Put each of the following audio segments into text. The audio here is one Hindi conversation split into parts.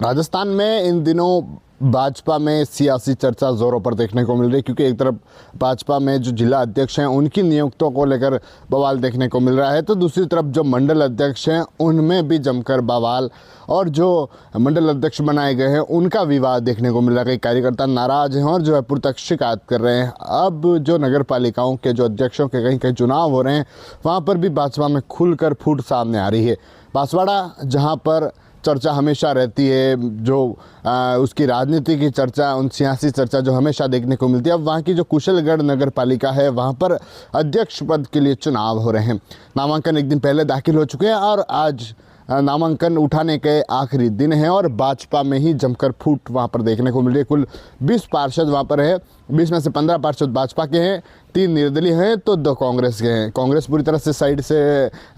राजस्थान में इन दिनों भाजपा में सियासी चर्चा जोरों पर देखने को मिल रही है, क्योंकि एक तरफ भाजपा में जो जिला अध्यक्ष हैं उनकी नियुक्तियों को लेकर बवाल देखने को मिल रहा है, तो दूसरी तरफ जो मंडल अध्यक्ष हैं उनमें भी जमकर बवाल और जो मंडल अध्यक्ष बनाए गए हैं उनका विवाद देखने को मिल रहा है। कई कार्यकर्ता नाराज हैं और जो है पुरतक शिकायत कर रहे हैं। अब जो नगर पालिकाओं के जो अध्यक्षों के कहीं कहीं चुनाव हो रहे हैं वहाँ पर भी भाजपा में खुलकर फूट सामने आ रही है। बांसवाड़ा जहाँ पर चर्चा हमेशा रहती है, जो उसकी राजनीति की चर्चा, उन सियासी चर्चा जो हमेशा देखने को मिलती है, अब वहाँ की जो कुशलगढ़ नगर पालिका है वहाँ पर अध्यक्ष पद के लिए चुनाव हो रहे हैं। नामांकन एक दिन पहले दाखिल हो चुके हैं और आज नामांकन उठाने के आखिरी दिन हैं और भाजपा में ही जमकर फूट वहाँ पर देखने को मिल रही है। कुल 20 पार्षद वहाँ पर है, 20 में से 15 पार्षद भाजपा के हैं, 3 निर्दलीय हैं तो 2 कांग्रेस के हैं। कांग्रेस पूरी तरह से साइड से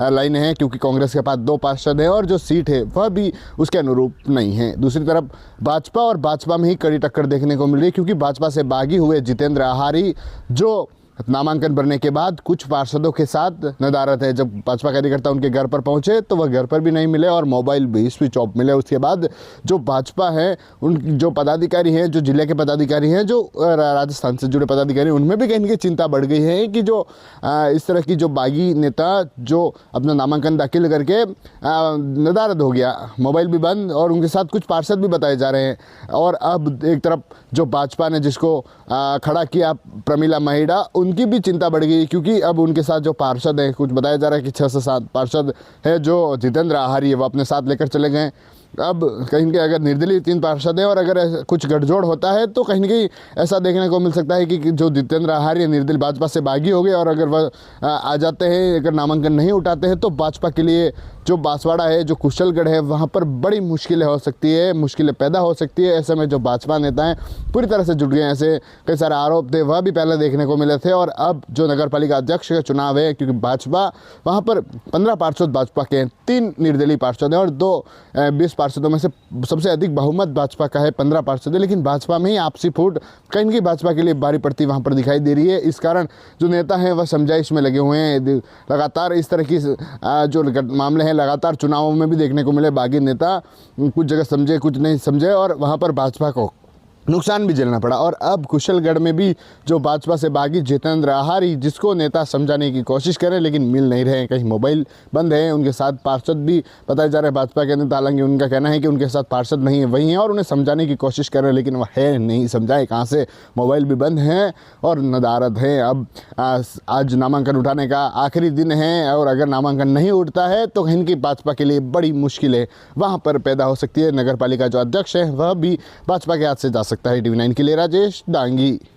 लाइन है, क्योंकि कांग्रेस के पास 2 पार्षद हैं और जो सीट है वह भी उसके अनुरूप नहीं है। दूसरी तरफ भाजपा और भाजपा में ही कड़ी टक्कर देखने को मिल रही है, क्योंकि भाजपा से बागी हुए जितेंद्र आहारी जो नामांकन भरने के बाद कुछ पार्षदों के साथ नदारत है। जब भाजपा कार्यकर्ता उनके घर पर पहुंचे तो वह घर पर भी नहीं मिले और मोबाइल भी स्विच ऑफ मिले। उसके बाद जो भाजपा है, उन जो पदाधिकारी हैं, जो जिले के पदाधिकारी हैं, जो राजस्थान से जुड़े पदाधिकारी, उनमें भी कहीं न कहीं चिंता बढ़ गई है कि जो इस तरह की जो बागी नेता जो अपना नामांकन दाखिल करके नदारद हो गया, मोबाइल भी बंद और उनके साथ कुछ पार्षद भी बताए जा रहे हैं। और अब एक तरफ जो भाजपा ने जिसको खड़ा किया प्रमिला महिड़ा, उनकी भी चिंता बढ़ गई, क्योंकि अब उनके साथ जो पार्षद हैं, कुछ बताया जा रहा है कि 6 से 7 पार्षद है जो जितेंद्र आहारी है वो अपने साथ लेकर चले गए। अब कहीं न कहीं अगर निर्दलीय 3 पार्षद हैं और अगर कुछ गठजोड़ होता है तो कहीं न कहीं ऐसा देखने को मिल सकता है कि जो जितेंद्र आहारी निर्दलीय भाजपा से बागी हो गए और अगर वह आ जाते हैं, अगर नामांकन नहीं उठाते हैं तो भाजपा के लिए जो बांसवाड़ा है, जो कुशलगढ़ है, वहाँ पर बड़ी मुश्किलें हो सकती है, मुश्किलें पैदा हो सकती है। ऐसे में जो भाजपा नेता हैं पूरी तरह से जुट गए हैं। ऐसे कई सारे आरोप थे, वह भी पहले देखने को मिले थे। और अब जो नगर पालिका अध्यक्ष का चुनाव है, क्योंकि भाजपा वहाँ पर 15 पार्षद भाजपा के हैं, 3 निर्दलीय पार्षद हैं और 2 20 पार्षदों में से सबसे अधिक बहुमत भाजपा का है, 15 पार्षद है। लेकिन भाजपा में ही आपसी फूट कहीं न कहीं भाजपा के लिए भारी पड़ती वहाँ पर दिखाई दे रही है। इस कारण जो नेता हैं वह समझाइश में लगे हुए हैं। लगातार इस तरह की जो मामले हैं लगातार चुनावों में भी देखने को मिले। बागी नेता कुछ जगह समझे, कुछ नहीं समझे और वहाँ पर भाजपा को नुकसान भी झेलना पड़ा। और अब कुशलगढ़ में भी जो भाजपा से बागी जितेंद्र आहारी, जिसको नेता समझाने की कोशिश करें लेकिन मिल नहीं रहे हैं, कहीं मोबाइल बंद है, उनके साथ पार्षद भी बताए जा रहे हैं भाजपा के नेता, हालांकि उनका कहना है कि उनके साथ पार्षद नहीं है, वही हैं और उन्हें समझाने की कोशिश कर रहे हैं लेकिन वह है नहीं, समझाए कहाँ से, मोबाइल भी बंद हैं और नदारद है। अब आज नामांकन उठाने का आखिरी दिन है और अगर नामांकन नहीं उठता है तो कहीं की भाजपा के लिए बड़ी मुश्किलें वहाँ पर पैदा हो सकती है। नगर पालिका जो अध्यक्ष है वह भी भाजपा के हाथ से जा सकता है। TV9 के लिए राजेश डांगी।